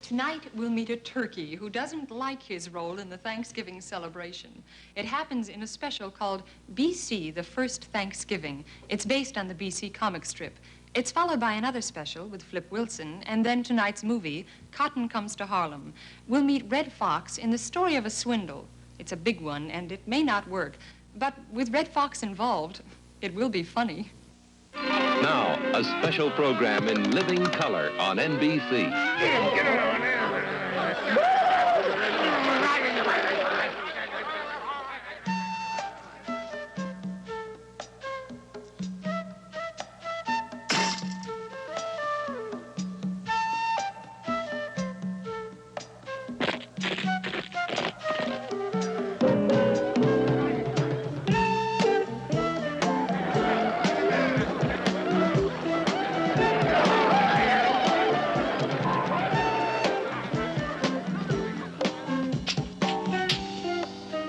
Tonight, we'll meet a turkey who doesn't like his role in the Thanksgiving celebration. It happens in a special called BC, the First Thanksgiving. It's based on the BC comic strip. It's followed by another special with Flip Wilson, and then tonight's movie, Cotton Comes to Harlem. We'll meet Red Fox in the story of a swindle. It's a big one, and it may not work, but with Red Fox involved, it will be funny. Now, a special program in living color on NBC.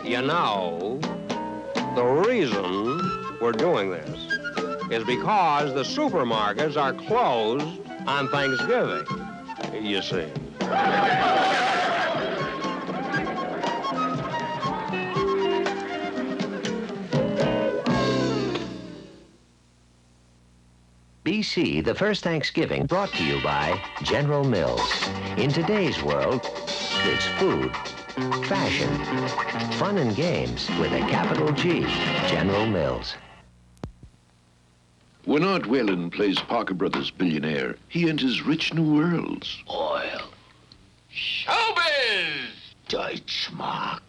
You know, the reason we're doing this is because the supermarkets are closed on Thanksgiving, you see. BC, the First Thanksgiving, brought to you by General Mills. In today's world, it's food, fashion, fun and games with a capital G, General Mills. When Art Whalen plays Parker Brothers' billionaire, he enters rich new worlds. Oil. Showbiz. Deutschmark.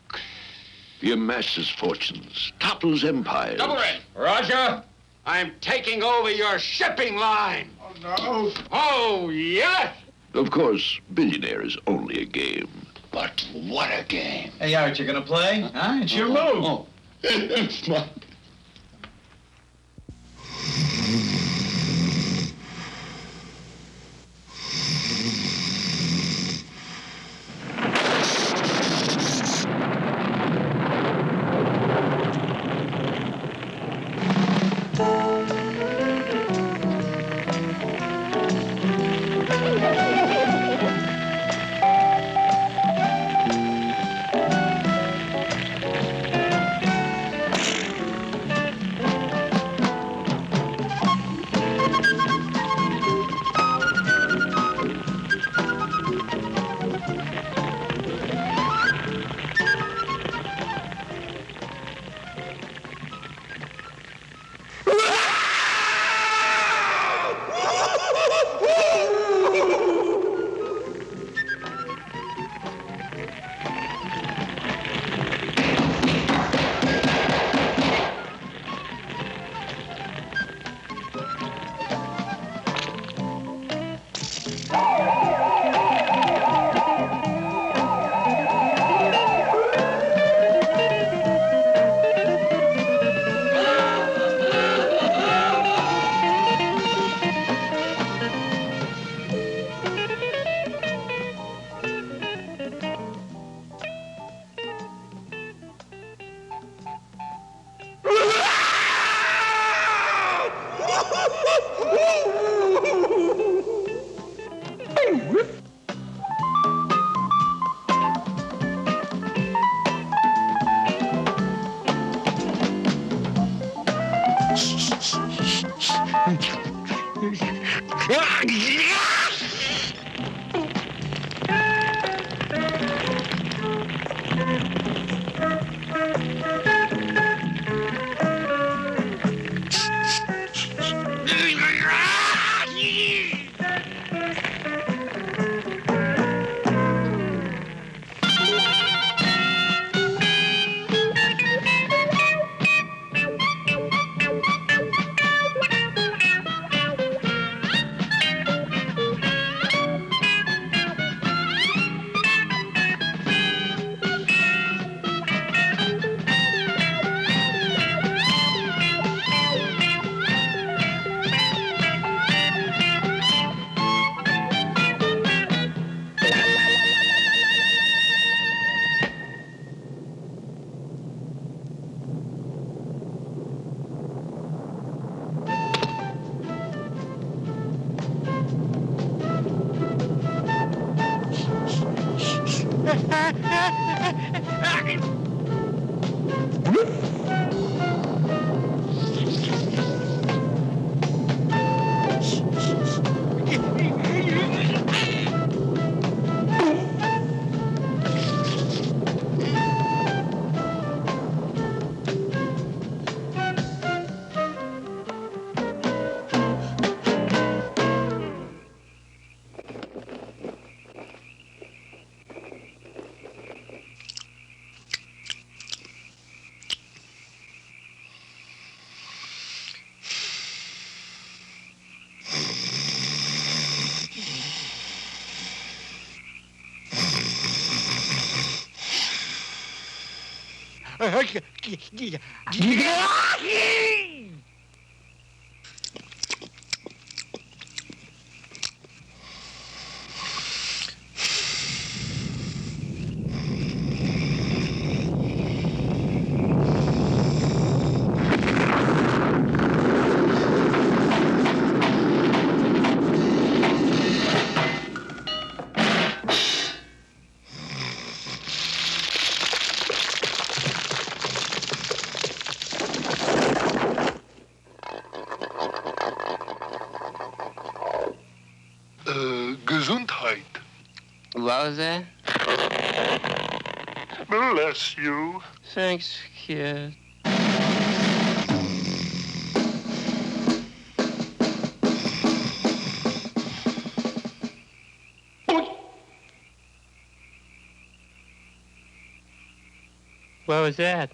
He amasses fortunes, topples empires. Double red. Roger. I'm taking over your shipping line. Oh, no. Oh, yes. Of course, billionaire is only a game. But what a game. Hey, Art, you gonna play? Huh? It's your move. Oh. It's my... Gesundheit. What was that? Bless you. Thanks, kid. What was that?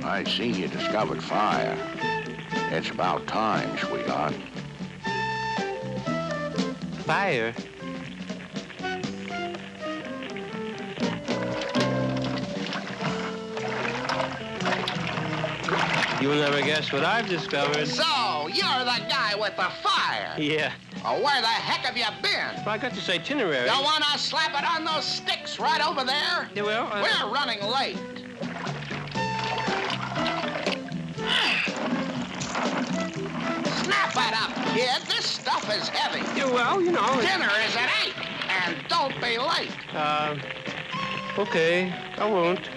I see you discovered fire. It's about time, sweetheart. Fire? You'll never guess what I've discovered. So, you're the guy with the fire. Yeah. Oh, where the heck have you been? Well, I got this itinerary. You want to slap it on those sticks right over there? Yeah, well, We're running late. Snap it up, kid. This stuff is heavy. Yeah, well, you know. Dinner is at 8, and don't be late. Okay, I won't.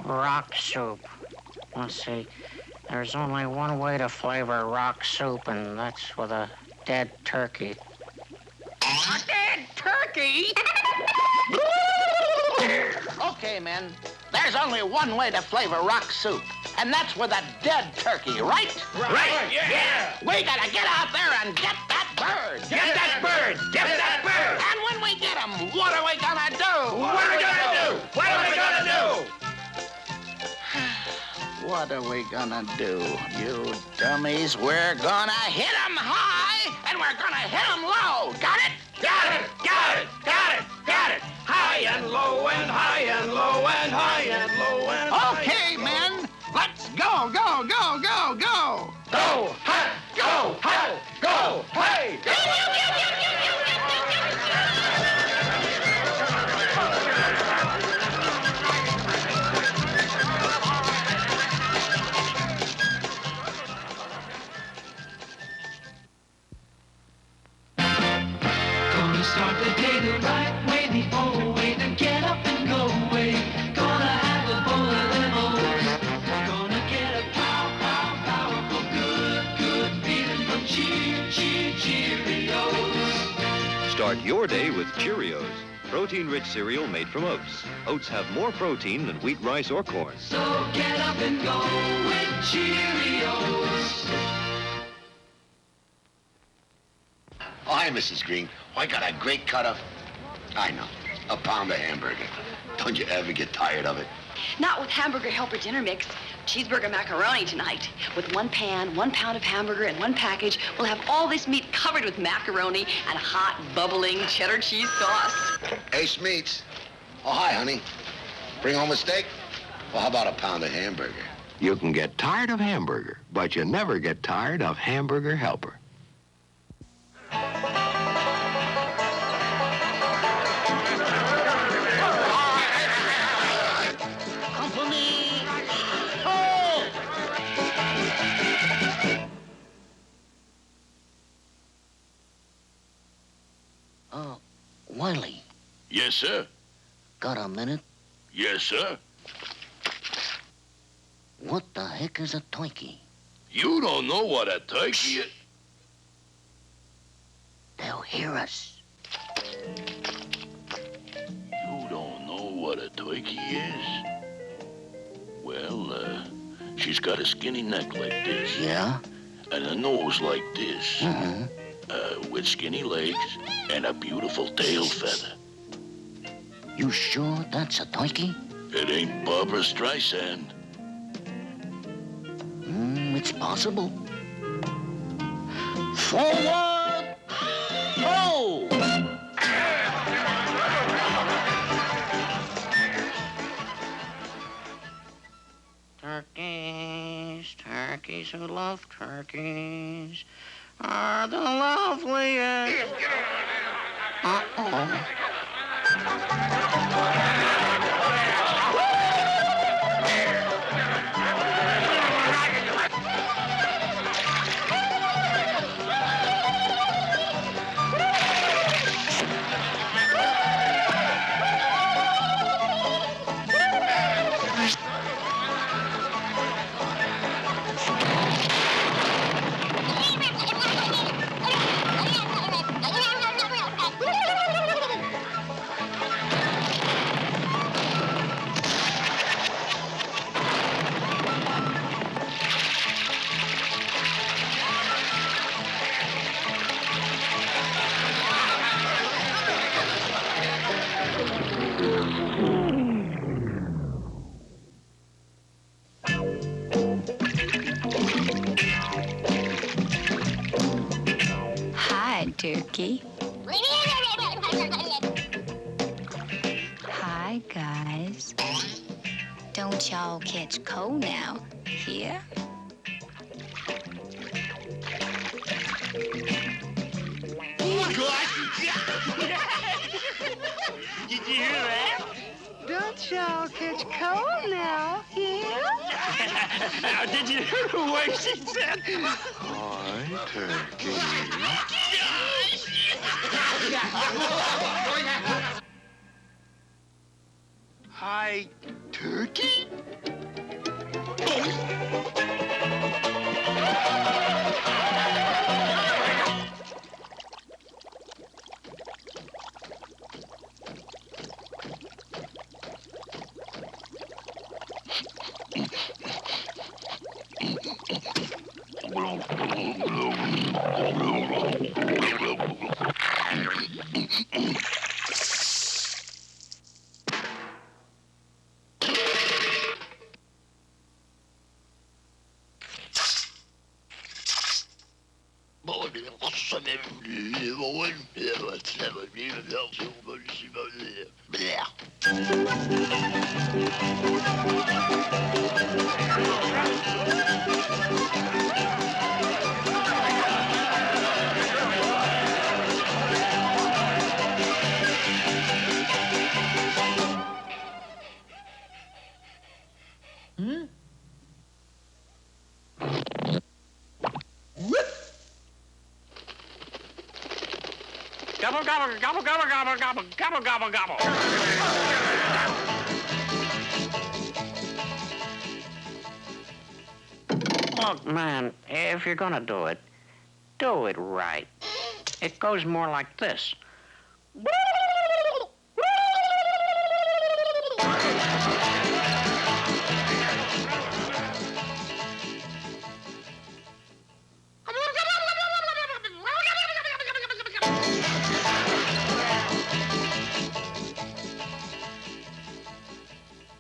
Rock soup. Let's see. There's only one way to flavor rock soup, and that's with a dead turkey. A dead turkey? Okay, men. There's only one way to flavor rock soup, and that's with a dead turkey, right? Right, yeah. We gotta get out there and get that bird. Get that bird. Get that bird. And when we get him, what are we gonna do? What are we gonna do? What are we gonna do? What are we gonna do, you dummies? We're gonna hit 'em high, and we're gonna hit 'em low. Got it? Got it. Got it. Got it. Got it. High and low and high and low and high and low and high. Okay, men. Let's go, go, go, go, go. Go, hi, go, hi, go, hey. Gonna start the day the right way, the old way, to get up and go away. Gonna have a bowl of lemons. Gonna get a powerful, good feeling from Cheerios. Start your day with Cheerios, protein-rich cereal made from oats. Oats have more protein than wheat, rice, or corn. So get up and go with Cheerios. Oh, hi, Mrs. Green. Oh, I got a great cut of... I know, a pound of hamburger. Don't you ever get tired of it? Not with Hamburger Helper Dinner Mix. Cheeseburger macaroni tonight. With 1 pan, 1 pound of hamburger, and 1 package, we'll have all this meat covered with macaroni and hot, bubbling cheddar cheese sauce. Hey, Smeets. Oh, hi, honey. Bring home a steak? Well, how about a pound of hamburger? You can get tired of hamburger, but you never get tired of Hamburger Helper. Wiley, Yes, sir. got a minute? Yes, sir. What the heck is a Twinkie? You don't know what a turkey is. They'll hear us. You don't know what a Twinkie is? Well, She's got a skinny neck like this. Yeah? And a nose like this. Mm-hmm. With skinny legs and a beautiful tail feather. You sure that's a turkey? It ain't Barbara Streisand. It's possible. Forward! Ho! Turkeys, turkeys who love turkeys are the loveliest. Uh-oh. Hi, turkey. Hi, guys. Don't y'all catch cold now, here? Did you hear that? Don't y'all catch cold now, yeah? Now, did you hear the way she said? Hi, turkey. Hi, turkey? Gobble, gobble, gobble, gobble, gobble, gobble, gobble, gobble, gobble. Look, man, if you're gonna do it right. It goes more like this.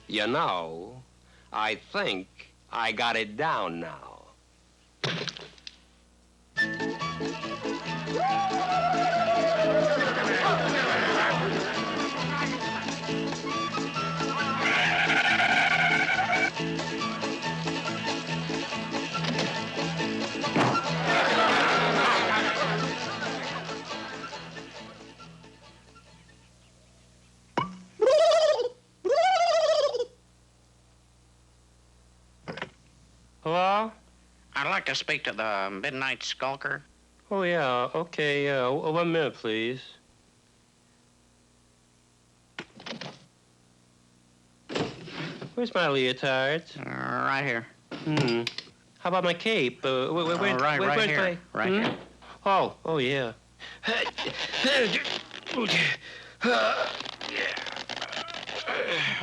You know, I think I got it down now. Hello? I'd like to speak to the Midnight Skulker. Oh, yeah, okay, 1 minute, please. Where's my leotards? Right here. How about my cape? Where's right here. my... Right here. Oh, yeah.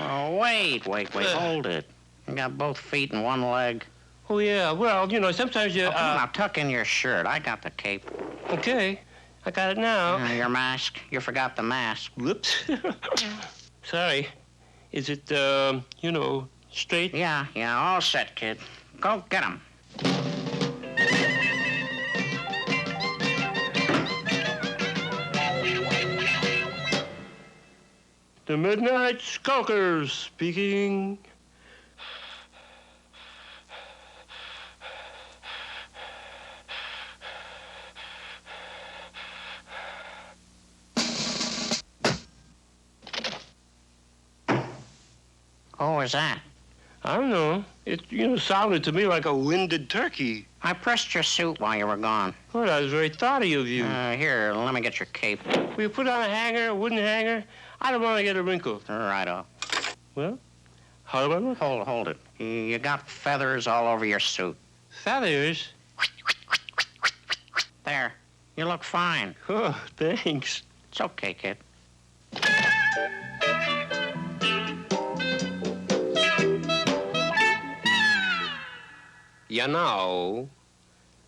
Oh, wait, hold it. You got both feet and one leg. Oh, yeah. Well, you know, sometimes you... Come on, now tuck in your shirt. I got the cape. Okay. I got it now. Your mask. You forgot the mask. Whoops. Sorry. Is it, you know, straight? Yeah, all set, kid. Go get him. The Midnight Skulkers speaking. Who was that? I don't know. It, sounded to me like a winded turkey. I pressed your suit while you were gone. Oh, that was very thoughty of you. Here, let me get your cape. Will you put on a hanger, a wooden hanger? I don't want to get a wrinkle. Righto. Well, how do I look? Hold it. You got feathers all over your suit. Feathers? There. You look fine. Oh, thanks. It's okay, kid. You know,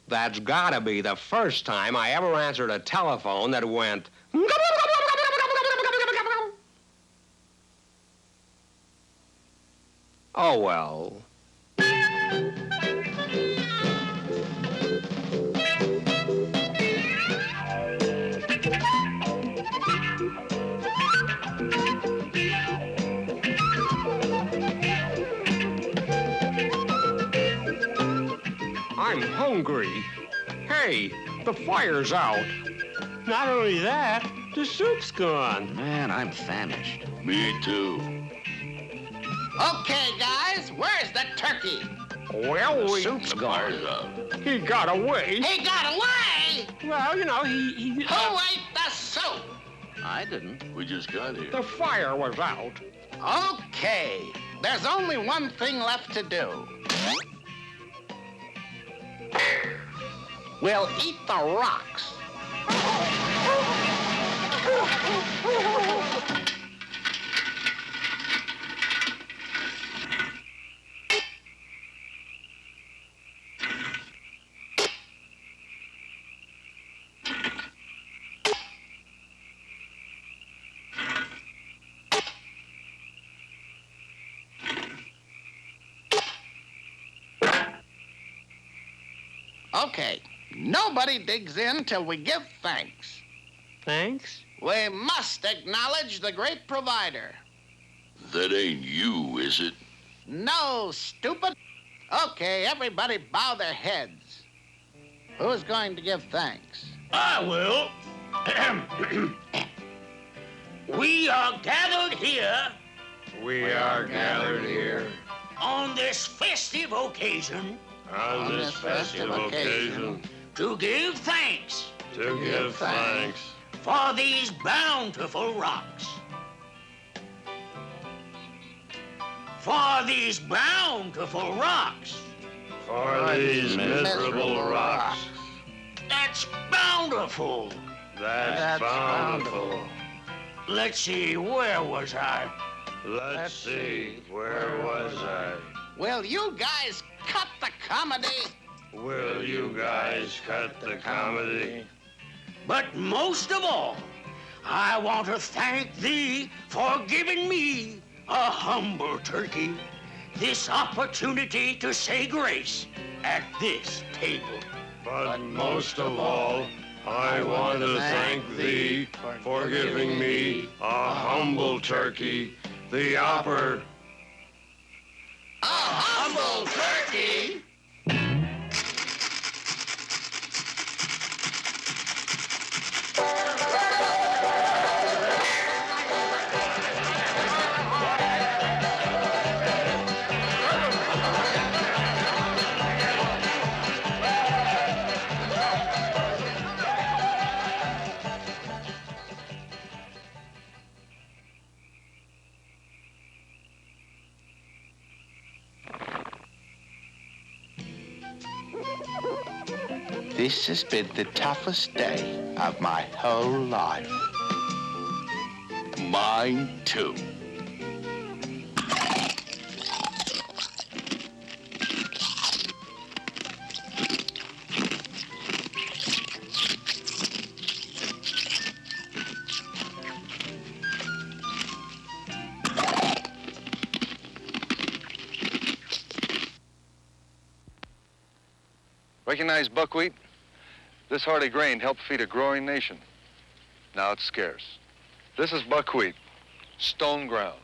that's gotta be the first time I ever answered a telephone that went... Oh, well. I'm hungry. Hey, the fire's out. Not only that, the soup's gone. Man, I'm famished. Me too. Okay, guys, where's the turkey? Well, The soup's gone. He got away. He got away! Well, you know, he Who ate the soup? I didn't. We just got here. The fire was out. Okay, there's only one thing left to do. We'll eat the rocks. Okay, nobody digs in till we give thanks. Thanks? We must acknowledge the great provider. That ain't you, is it? No, stupid. Okay, everybody bow their heads. Who's going to give thanks? I will. We are gathered here We are gathered here on this festive occasion on this festive occasion to give thanks to give thanks for these bountiful rocks. For these bountiful rocks. for these miserable rocks. That's bountiful. That's bountiful. Let's see, where was I? Let's see, where was I? Will you guys cut the comedy? Will you guys cut the comedy? But most of all, I want to thank thee for giving me, a humble turkey, this opportunity to say grace at this table. But most of all, I want to thank thee for giving me, a humble turkey, the opportunity. A humble turkey? This has been the toughest day of my whole life. Mine too. recognize buckwheat? This hardy grain helped feed a growing nation. Now it's scarce. This is buckwheat, stone ground.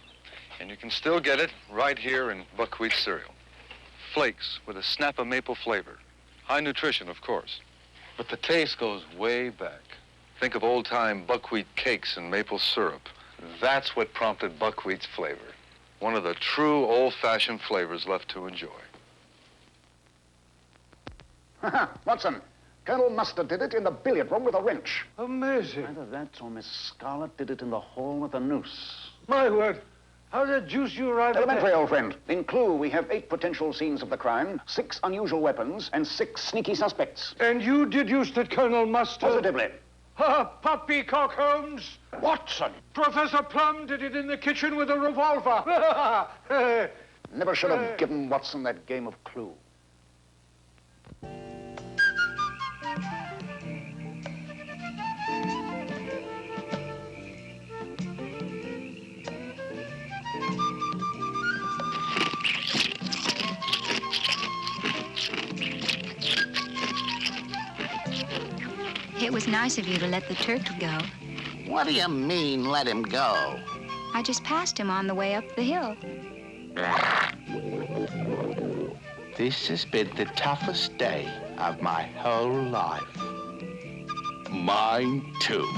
And you can still get it right here in buckwheat cereal. Flakes with a snap of maple flavor. High nutrition, of course. But the taste goes way back. Think of old-time buckwheat cakes and maple syrup. That's what prompted buckwheat's flavor. One of the true old-fashioned flavors left to enjoy. Watson, Colonel Mustard did it in the billiard room with a wrench. Amazing. Either that or Miss Scarlet did it in the hall with a noose. My word. How the deuce you arrived at Elementary, that? old friend. In Clue, we have 8 potential scenes of the crime, 6 unusual weapons, and 6 sneaky suspects. And you deduced that Colonel Mustard... Positively. Poppycock Holmes! Watson! Professor Plum did it in the kitchen with a revolver. Never should have given Watson that game of Clue. It was nice of you to let the turkey go. What do you mean, let him go? I just passed him on the way up the hill. This has been the toughest day of my whole life. Mine, too.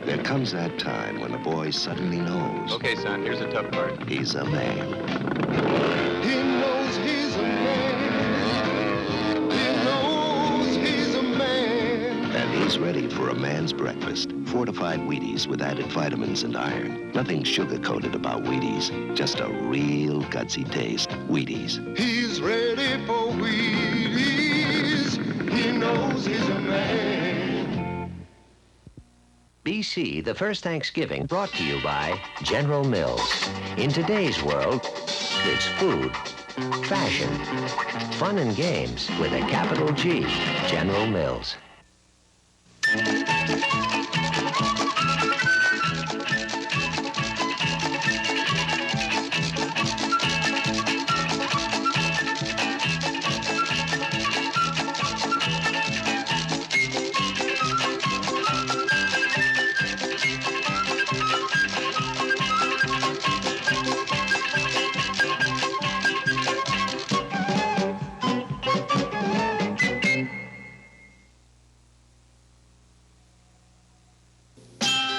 There comes that time when a boy suddenly knows. Okay, son, here's the tough part. He's a man. He knows he's a man. He knows he's a man. And he's ready for a man's breakfast. Fortified Wheaties with added vitamins and iron. Nothing sugar-coated about Wheaties. Just a real gutsy taste. Wheaties. He's ready for Wheaties. He knows he's a man. BC, the First Thanksgiving, brought to you by General Mills. In today's world, it's food, fashion, fun and games with a capital G. General Mills.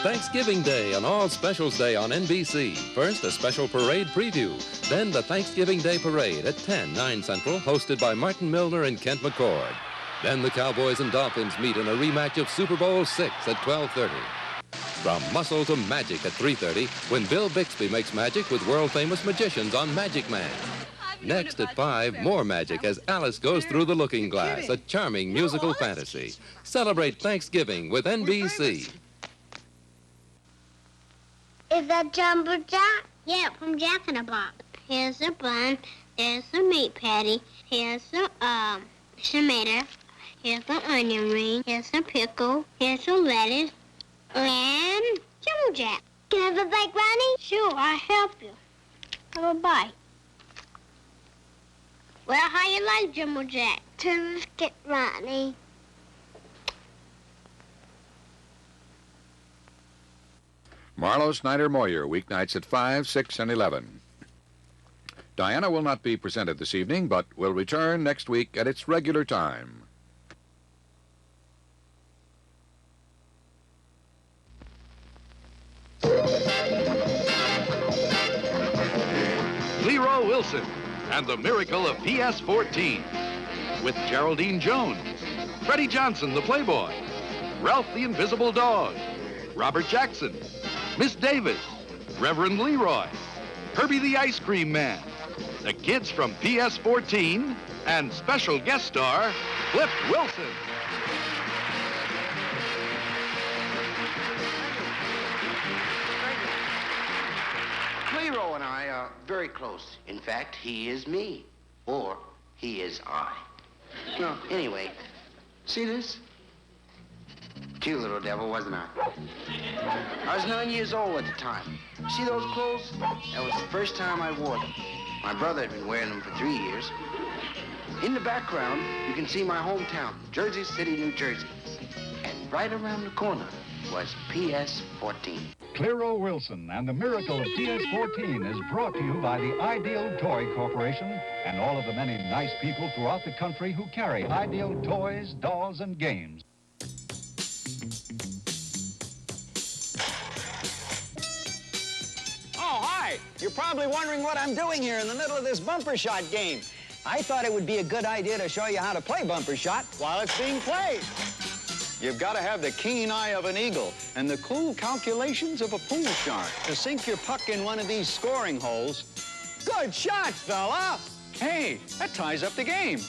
Thanksgiving Day and All Specials Day on NBC. First, a special parade preview. Then, the Thanksgiving Day Parade at 10, 9 Central, hosted by Martin Milner and Kent McCord. Then the Cowboys and Dolphins meet in a rematch of Super Bowl VI at 12:30. From muscle to magic at 3:30, when Bill Bixby makes magic with world-famous magicians on Magic Man. Next at 5, more magic as Alice goes through the looking glass, a charming musical fantasy. Celebrate Thanksgiving with NBC. Is that Jumbo Jack? Yeah, from Jack in the Box. Here's a bun. There's a meat patty. Here's a tomato. Here's an onion ring. Here's a pickle. Here's a lettuce. And Jumbo Jack. Can I have a bite, Ronnie? Sure, I'll help you. Have a bite. Well, how you like Jumbo Jack? Terrific, Ronnie. Marlowe, Snyder, Moyer, weeknights at 5, 6, and 11. Diana will not be presented this evening, but will return next week at its regular time. Leroy Wilson and the Miracle of PS-14 with Geraldine Jones, Freddie Johnson, the Playboy, Ralph the Invisible Dog, Robert Jackson, Miss Davis, Reverend Leroy, Herbie the Ice Cream Man, the kids from PS-14, and special guest star, Flip Wilson. Leroy and I are very close. In fact, he is me. Or he is I. No, anyway, see this? Cute little devil, wasn't I? I was 9 years old at the time. See those clothes? That was the first time I wore them. My brother had been wearing them for 3 years. In the background, you can see my hometown, Jersey City, New Jersey. And right around the corner was PS-14. Clearo Wilson and the miracle of PS-14 is brought to you by the Ideal Toy Corporation and all of the many nice people throughout the country who carry Ideal toys, dolls, and games. Oh, hi! You're probably wondering what I'm doing here in the middle of this bumper shot game. I thought it would be a good idea to show you how to play bumper shot while it's being played. You've got to have the keen eye of an eagle and the cool calculations of a pool shark to sink your puck in one of these scoring holes. Good shot, fella! Hey, that ties up the game.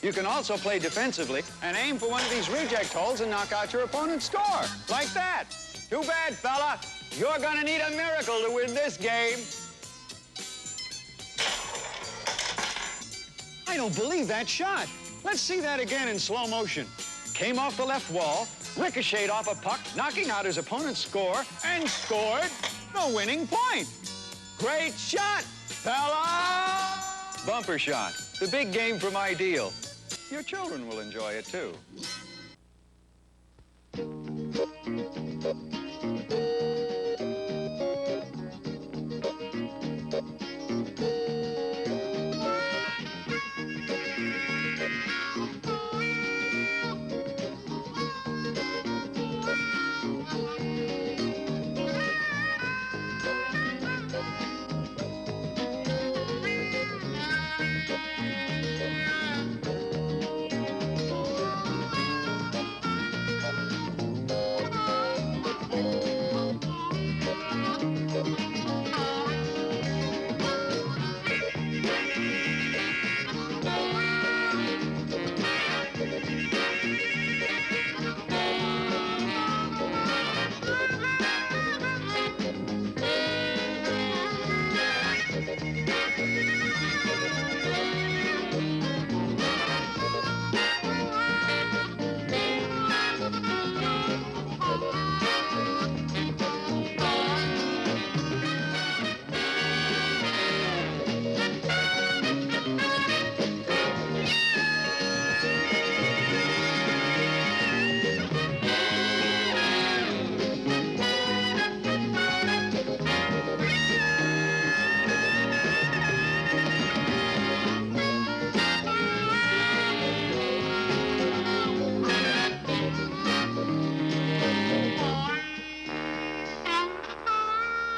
You can also play defensively and aim for one of these reject holes and knock out your opponent's score, like that. Too bad, fella. You're gonna need a miracle to win this game. I don't believe that shot. Let's see that again in slow motion. Came off the left wall, ricocheted off a puck, knocking out his opponent's score, and scored the winning point. Great shot, fella! Bumper shot, the big game from Ideal. Your children will enjoy it, too.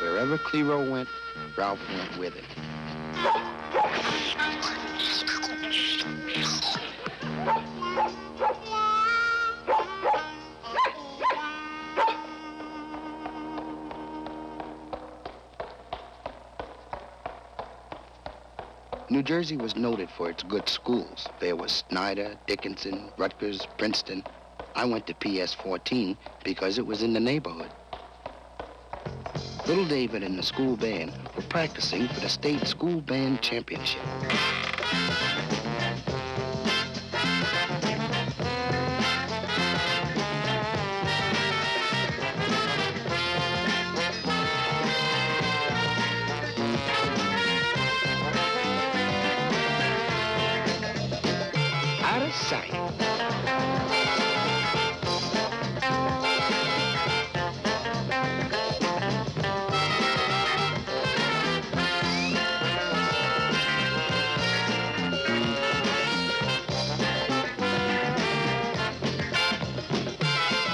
Wherever Clearo went, Ralph went with it. New Jersey was noted for its good schools. There was Snyder, Dickinson, Rutgers, Princeton. I went to PS-14 because it was in the neighborhood. Little David and the school band were practicing for the state school band championship. Out of sight.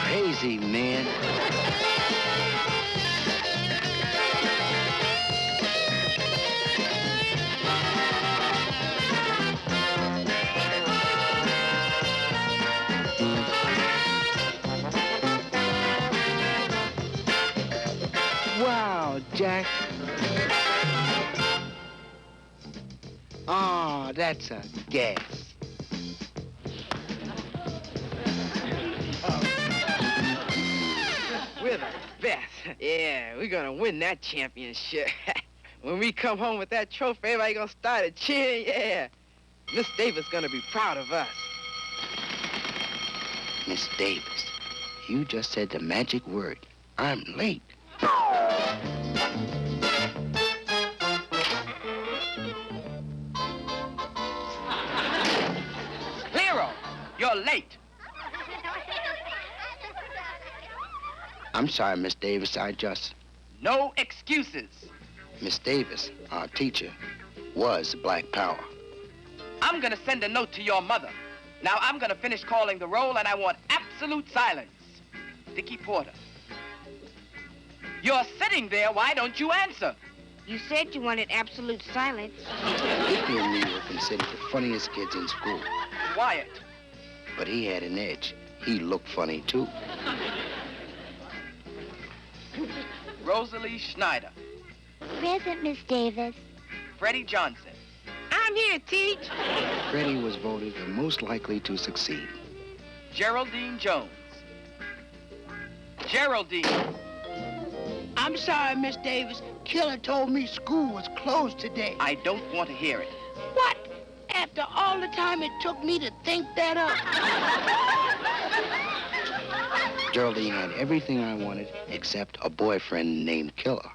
Crazy, man. Wow, Jack. Oh, that's a gas. We're the best. Yeah, we're gonna win that championship. When we come home with that trophy, everybody gonna start a cheering, yeah. Miss Davis gonna be proud of us. Miss Davis, you just said the magic word. I'm late. Clero, you're late. I'm sorry, Miss Davis. No excuses. Miss Davis, our teacher, was Black Power. I'm gonna send a note to your mother. Now I'm gonna finish calling the roll, and I want absolute silence. Dickie Porter. You're sitting there. Why don't you answer? You said you wanted absolute silence. Dickie and me were considered the funniest kids in school. Quiet. But he had an edge. He looked funny, too. Rosalie Schneider. Present, Miss Davis. Freddie Johnson. I'm here, Teach. Freddie was voted the most likely to succeed. Geraldine Jones. Geraldine. I'm sorry, Miss Davis. Killer told me school was closed today. I don't want to hear it. What? After all the time it took me to think that up. Geraldine had everything I wanted except a boyfriend named Killer.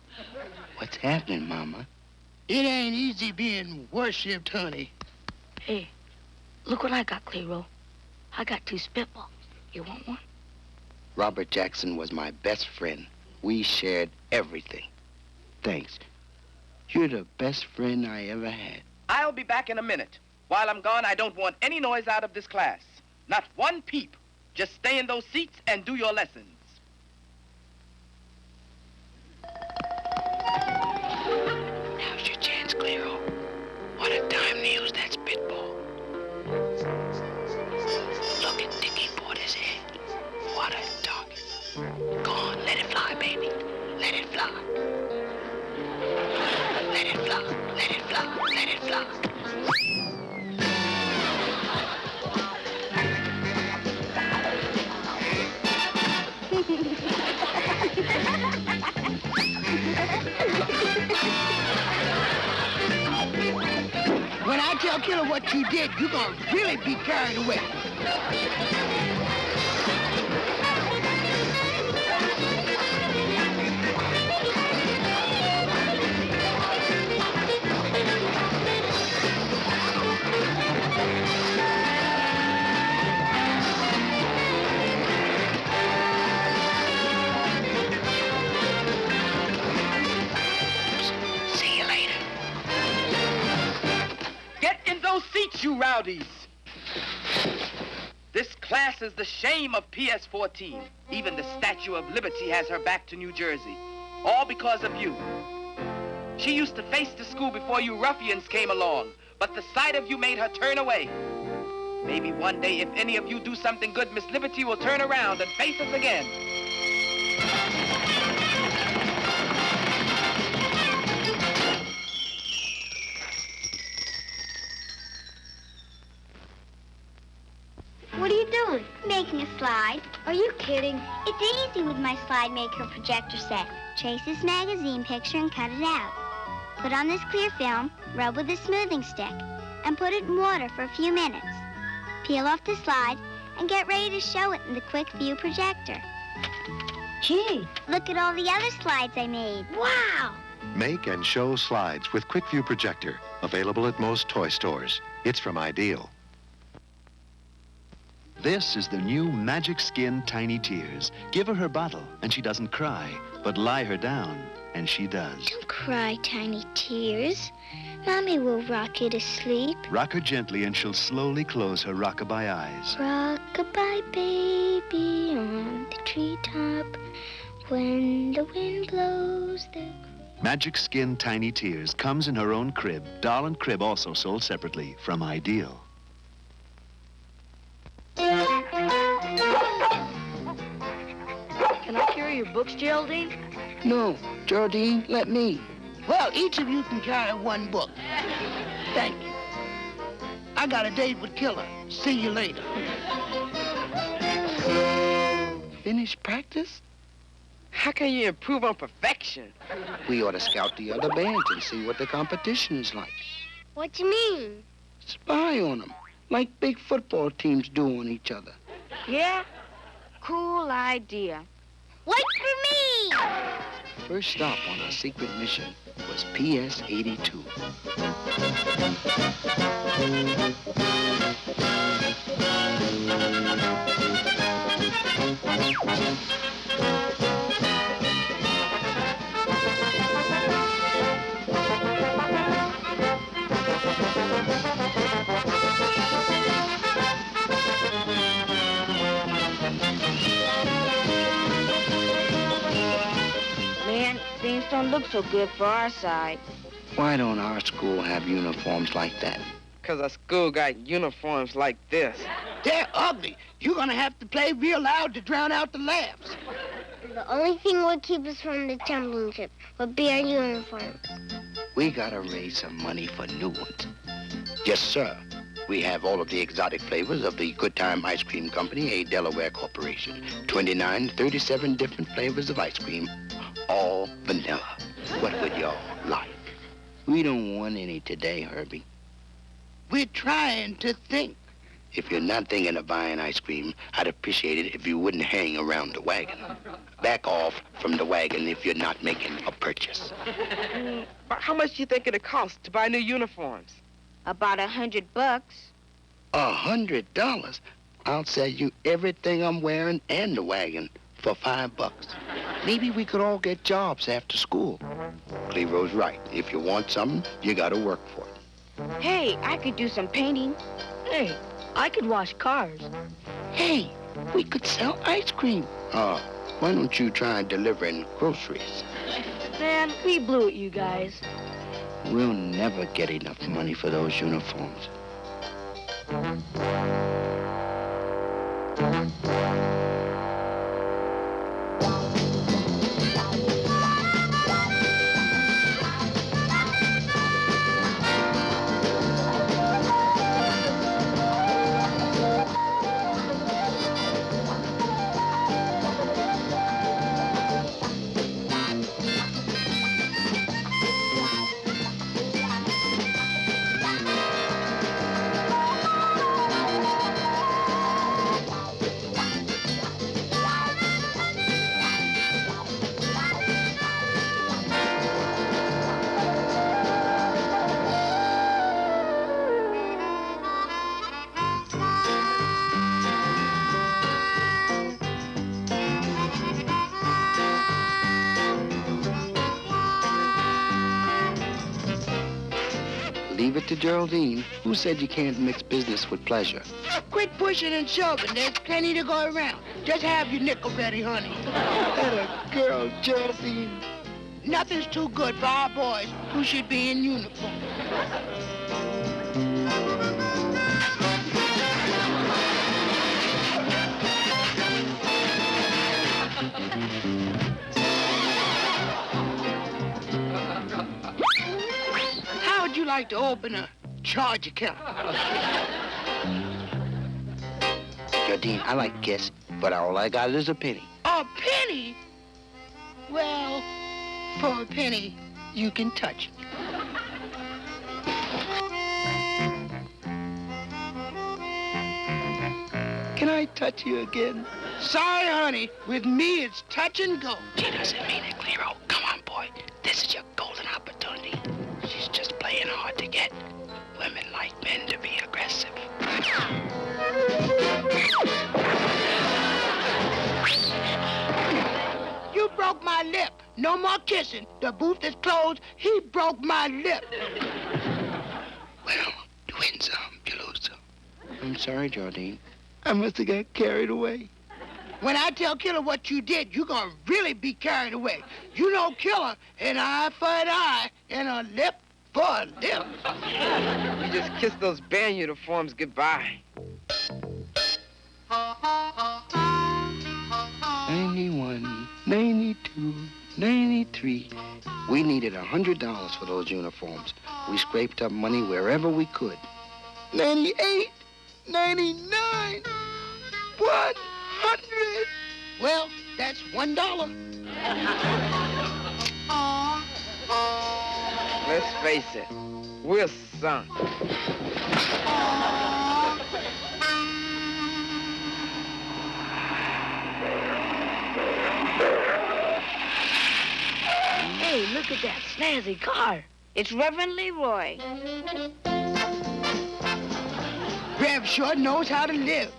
What's happening, Mama? It ain't easy being worshipped, honey. Hey, look what I got, Clero. I got 2 spitballs. You want one? Robert Jackson was my best friend. We shared everything. Thanks. You're the best friend I ever had. I'll be back in a minute. While I'm gone, I don't want any noise out of this class. Not one peep. Just stay in those seats and do your lessons. Now's your chance, Clero. What a time to use that spitball. Look at Dickie Porter's head. What a target. Go on, let it fly, baby. Let it fly. Let it fly. Let it fly. Let it fly. When I tell Killer what you did, you're gonna really be carried away. See you later. Get in those seats, you rowdies. This class is the shame of PS-14. Even the Statue of Liberty has her back to New Jersey. All because of you. She used to face the school before you ruffians came along, but the sight of you made her turn away. Maybe one day, if any of you do something good, Miss Liberty will turn around and face us again. What are you doing? Making a slide. Are you kidding? It's easy with my slide maker projector set. Trace this magazine picture and cut it out. Put on this clear film, rub with a smoothing stick, and put it in water for a few minutes. Peel off the slide and get ready to show it in the quick view projector. Gee, look at all the other slides I made. Wow! Make and show slides with Quick View Projector. Available at most toy stores. It's from Ideal. This is the new Magic Skin Tiny Tears. Give her bottle and she doesn't cry, but lie her down and she does. Don't cry, Tiny Tears. Mommy will rock you to sleep. Rock her gently and she'll slowly close her rockabye eyes. Rock-a-bye, baby, on the treetop. When the wind blows the... Magic Skin Tiny Tears comes in her own crib. Doll and crib also sold separately from Ideal. Can I carry your books, Geraldine? No, Geraldine, let me. Well, each of you can carry one book. Thank you. I got a date with Killer. See you later. Finish practice? How can you improve on perfection? We ought to scout the other bands and see what the competition is like. What you mean? Spy on them, like big football teams do on each other. Yeah? Cool idea. Wait for me! First stop on our secret mission was PS 82. Man, things don't look so good for our side. Why don't our school have uniforms like that? 'Cause our school got uniforms like this. They're ugly. You're gonna have to play real loud to drown out the laughs. The only thing would keep us from the championship would be our uniforms. We gotta raise some money for new ones. Yes, sir. We have all of the exotic flavors of the Good Time Ice Cream Company, a Delaware corporation. 37 different flavors of ice cream, all vanilla. What would y'all like? We don't want any today, Herbie. We're trying to think. If you're not thinking of buying ice cream, I'd appreciate it if you wouldn't hang around the wagon. Back off from the wagon if you're not making a purchase. But how much do you think it'll cost to buy new uniforms? About $100. $100? I'll sell you everything I'm wearing and the wagon for $5. Maybe we could all get jobs after school. Clero's right. If you want something, you gotta work for it. Hey, I could do some painting. Hey, I could wash cars. Hey, we could sell ice cream. Why don't you try delivering groceries? Man, we blew it, you guys. We'll never get enough money for those uniforms. Leave it to Geraldine. Who said you can't mix business with pleasure? Quit pushing and shoving. There's plenty to go around. Just have your nickel ready, honey. That a girl, Geraldine. Nothing's too good for our boys who should be in uniform. How would you like to open a charge account? Geraldine, I like kiss, but all I got is a penny. A penny? Well, for a penny, you can touch me. Can I touch you again? Sorry, honey. With me, it's touch and go. She doesn't mean it, Clero. Come on, boy. This is your golden opportunity. She's just playing hard to get. Women like men to be aggressive. You broke my lip. No more kissing. The booth is closed. He broke my lip. Well, you win some, you lose some. I'm sorry, Geraldine. I must have got carried away. When I tell Killer what you did, you're gonna really be carried away. You know Killer, an eye for an eye and a lip for a lip. We just kissed those band uniforms goodbye. 91, 92, 93. We needed $100 for those uniforms. We scraped up money wherever we could. 98, 99, 100. Well, that's $1. Let's face it, we're sunk. look at that snazzy car. It's Reverend Leroy. Rev sure knows how to live.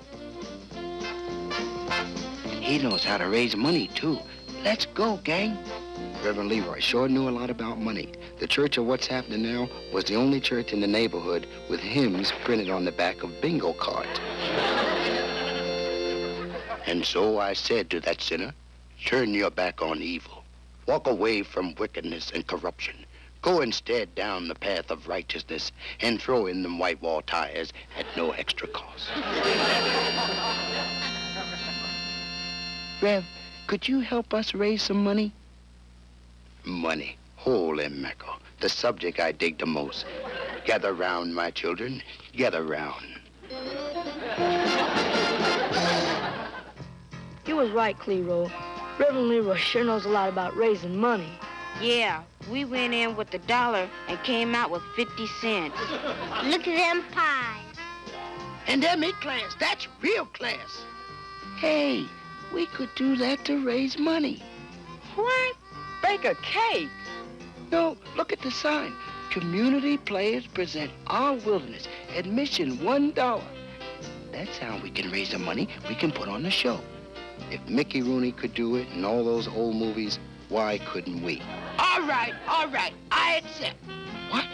He knows how to raise money, too. Let's go, gang. Reverend Leroy sure knew a lot about money. The church of What's Happening Now was the only church in the neighborhood with hymns printed on the back of bingo cards. And so I said to that sinner, turn your back on evil. Walk away from wickedness and corruption. Go instead down the path of righteousness and throw in them white wall tires at no extra cost. Rev, could you help us raise some money? Money. Holy mackerel. The subject I dig the most. Gather round, my children. Gather round. You was right, Clero. Reverend Leroy sure knows a lot about raising money. Yeah, we went in with $1 and came out with 50 cents. Look at them pies. And them class. That's real class. Hey, we could do that to raise money. What? Bake a cake? No, look at the sign. Community players present Our Wilderness. Admission $1. That's how we can raise the money we can put on the show. If Mickey Rooney could do it in all those old movies, why couldn't we? All right, I accept. What?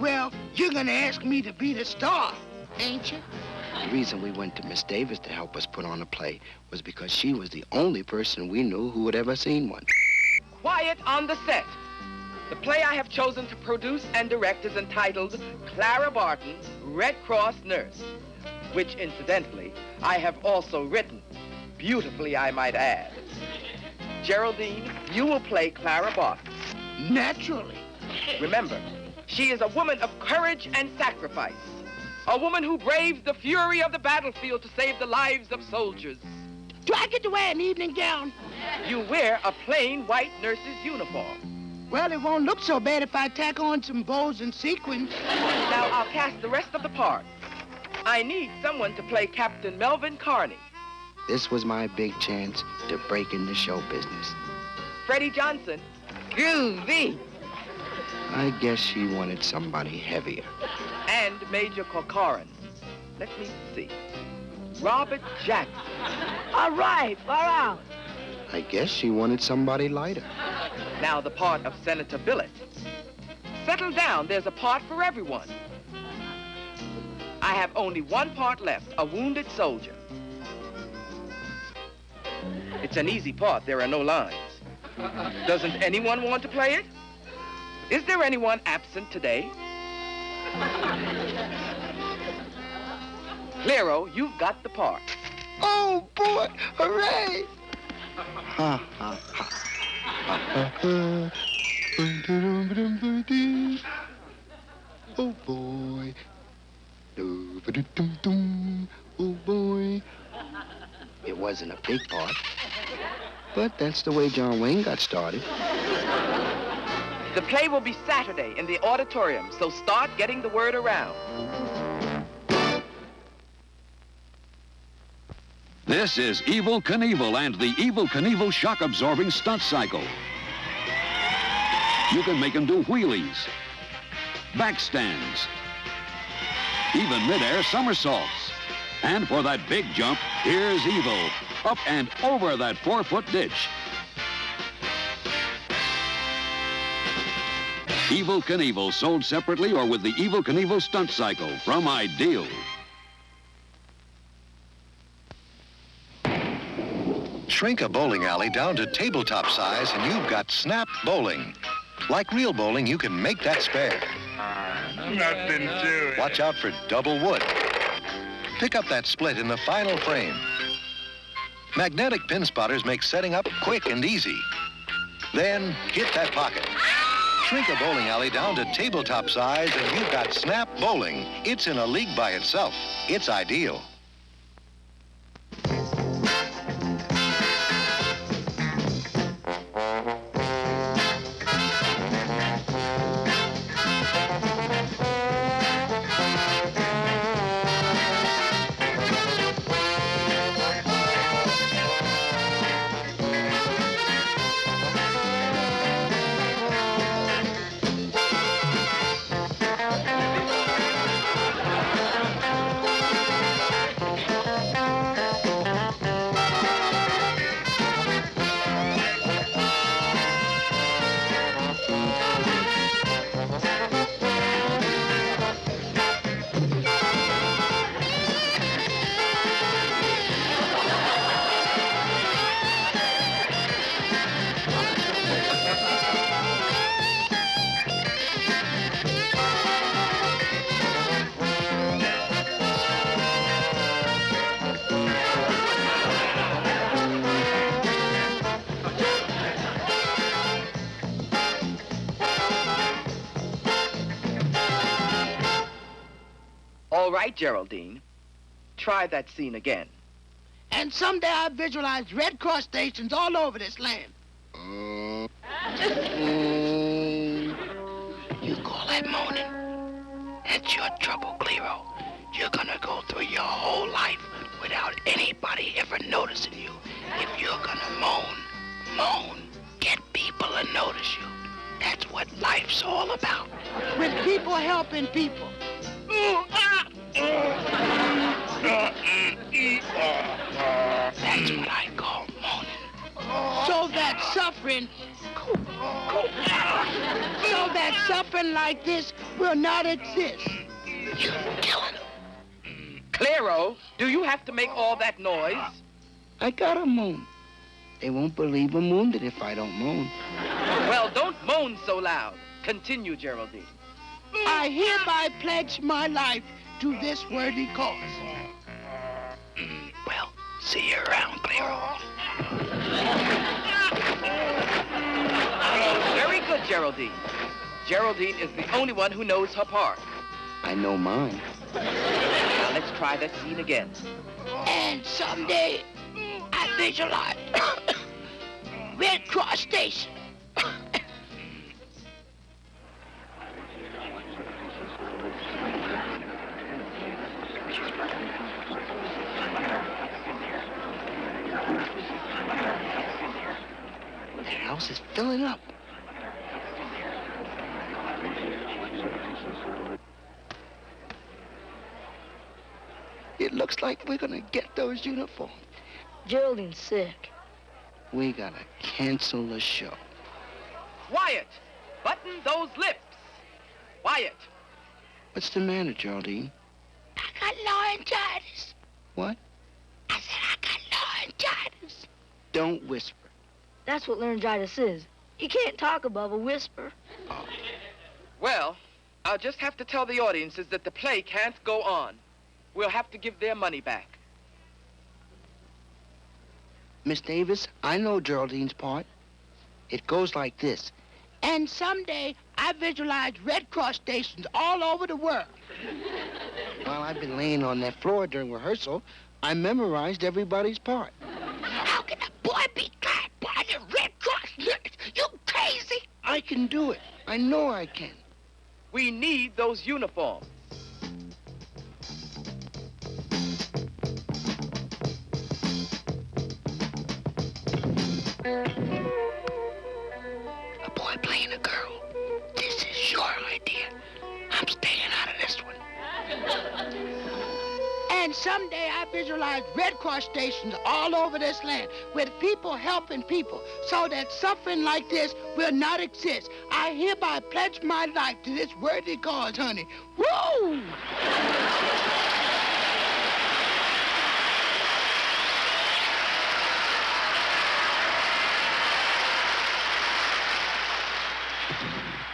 Well, you're gonna ask me to be the star, ain't you? The reason we went to Miss Davis to help us put on a play was because she was the only person we knew who had ever seen one. Quiet on the set. The play I have chosen to produce and direct is entitled Clara Barton, Red Cross Nurse, which, incidentally, I have also written. Beautifully, I might add. Geraldine, you will play Clara Barton. Naturally. Remember, she is a woman of courage and sacrifice. A woman who braves the fury of the battlefield to save the lives of soldiers. Do I get to wear an evening gown? You wear a plain white nurse's uniform. Well, it won't look so bad if I tack on some bows and sequins. Now, I'll cast the rest of the parts. I need someone to play Captain Melvin Carney. This was my big chance to break into show business. Freddie Johnson. Groovy. I guess she wanted somebody heavier. And Major Corcoran. Let me see. Robert Jackson. All right, far out. I guess she wanted somebody lighter. Now the part of Senator Billet. Settle down, there's a part for everyone. I have only one part left, a wounded soldier. It's an easy part, there are no lines. Doesn't anyone want to play it? Is there anyone absent today? Clero, you've got the part. Oh, boy, hooray! Ha, ha, ha. Oh, boy. Oh, boy. It wasn't a big part, but that's the way John Wayne got started. The play will be Saturday in the auditorium, so start getting the word around. This is Evel Knievel and the Evel Knievel shock-absorbing stunt cycle. You can make him do wheelies, backstands, even mid-air somersaults. And for that big jump, here's Evel, up and over that 4-foot ditch. Evel Knievel, sold separately or with the Evel Knievel stunt cycle from Ideal. Shrink a bowling alley down to tabletop size and you've got Snap Bowling. Like real bowling, you can make that spare. Nothing to it. Watch out for double wood. Pick up that split in the final frame. Magnetic pin spotters make setting up quick and easy. Then hit that pocket. Shrink a bowling alley down to tabletop size and you've got Snap Bowling. It's in a league by itself. It's Ideal. right, Geraldine. Try that scene again. And someday I visualize Red Cross stations all over this land. You call that moaning? That's your trouble, Clero. You're gonna go through your whole life without anybody ever noticing you. If you're gonna moan, get people to notice you. That's what life's all about. With people helping people. That's what I call moaning. So that suffering like this will not exist. You're killing them. Clero, do you have to make all that noise? I gotta moan. They won't believe I'm wounded if I don't moan. Well, don't moan so loud. Continue, Geraldine. I hereby pledge my life to this worthy cause. Well, see you around, Clero. Very good, Geraldine. Geraldine is the only one who knows her part. I know mine. Now let's try that scene again. And someday I visualize Red Cross Station. The house is filling up. It looks like we're gonna get those uniforms. Geraldine's sick. We gotta cancel the show. Quiet! Button those lips! Quiet! What's the matter, Geraldine? I got laryngitis. What? I said I got laryngitis. Don't whisper. That's what laryngitis is. You can't talk above a whisper. Well, I'll just have to tell the audiences that the play can't go on. We'll have to give their money back. Miss Davis, I know Geraldine's part. It goes like this. And someday I visualize Red Cross stations all over the world. While I've been laying on that floor during rehearsal, I memorized everybody's part. How can a boy be glad by the Red Cross? You crazy? I can do it. I know I can. We need those uniforms. A boy playing a girl. This is your idea. I'm staying out of this one. And someday I visualize Red Cross stations all over this land with people helping people so that suffering like this will not exist. I hereby pledge my life to this worthy cause, honey. Woo!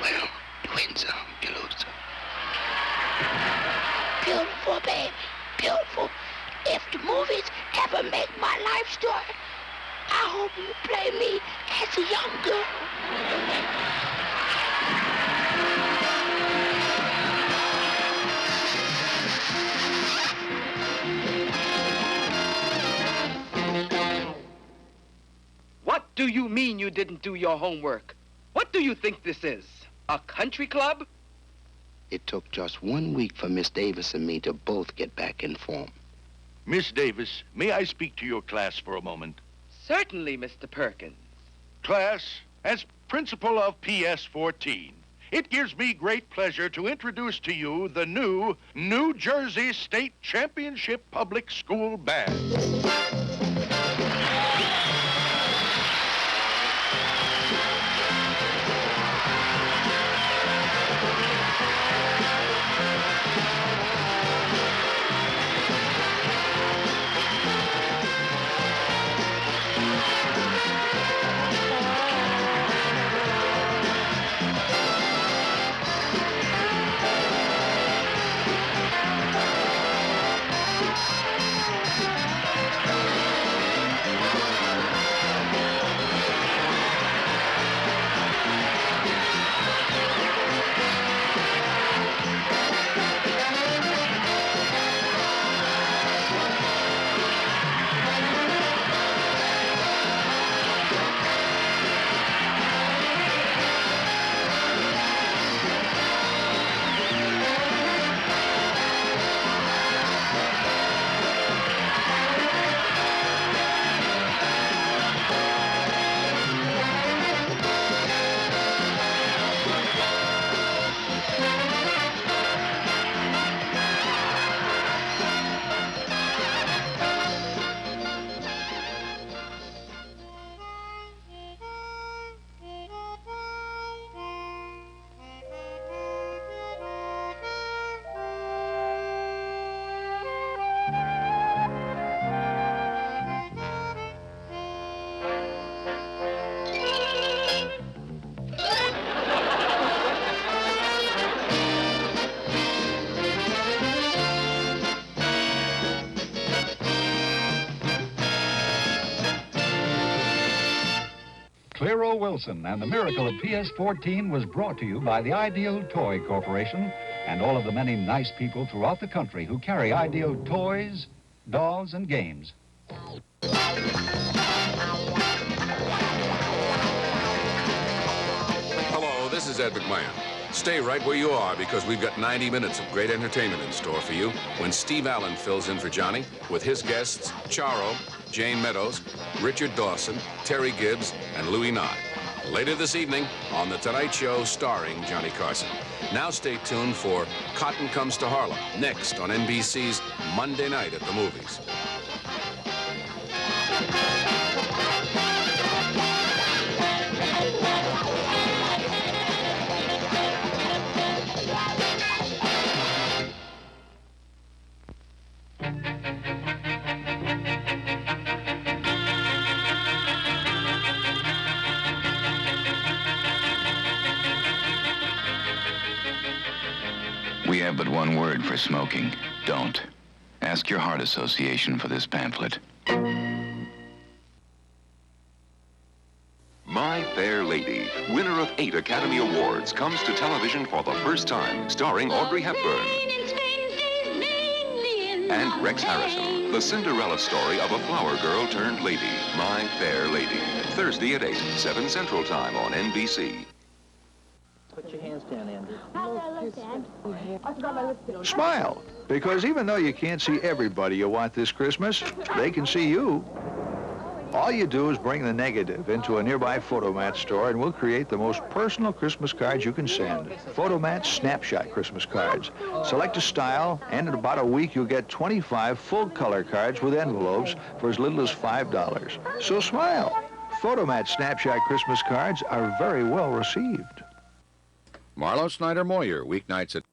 Well, you win some, you lose some. Beautiful, baby. Beautiful. If the movies ever make my life story, I hope you play me as a young girl. What do you mean you didn't do your homework? What do you think this is? A country club? It took just 1 week for Miss Davis and me to both get back in form. Miss Davis, may I speak to your class for a moment? Certainly, Mr. Perkins. Class, as principal of PS-14, it gives me great pleasure to introduce to you the new New Jersey State Championship Public School Band. Clero Wilson and the Miracle of PS14 was brought to you by the Ideal Toy Corporation and all of the many nice people throughout the country who carry Ideal toys, dolls, and games. Hello, this is Ed McMahon. Stay right where you are because we've got 90 minutes of great entertainment in store for you when Steve Allen fills in for Johnny with his guests Charo, Jane Meadows, Richard Dawson, Terry Gibbs, and Louis Knott. Later this evening on The Tonight Show starring Johnny Carson. Now stay tuned for Cotton Comes to Harlem, next on NBC's Monday Night at the Movies. We have but one word for smoking. Don't. Ask your heart association for this pamphlet. My Fair Lady, winner of 8 Academy Awards, comes to television for the first time, starring Audrey Hepburn and Rex Harrison, the Cinderella story of a flower girl turned lady. My Fair Lady, Thursday at 8, 7 Central Time on NBC. Put your hands down, Andrew. Smile, because even though you can't see everybody you want this Christmas, they can see you. All you do is bring the negative into a nearby Photomat store and we'll create the most personal Christmas cards you can send. Photomat Snapshot Christmas cards. Select a style, and in about a week you'll get 25 full-color cards with envelopes for as little as $5. So smile. Photomat Snapshot Christmas cards are very well received. Marlo Snyder Moyer, weeknights at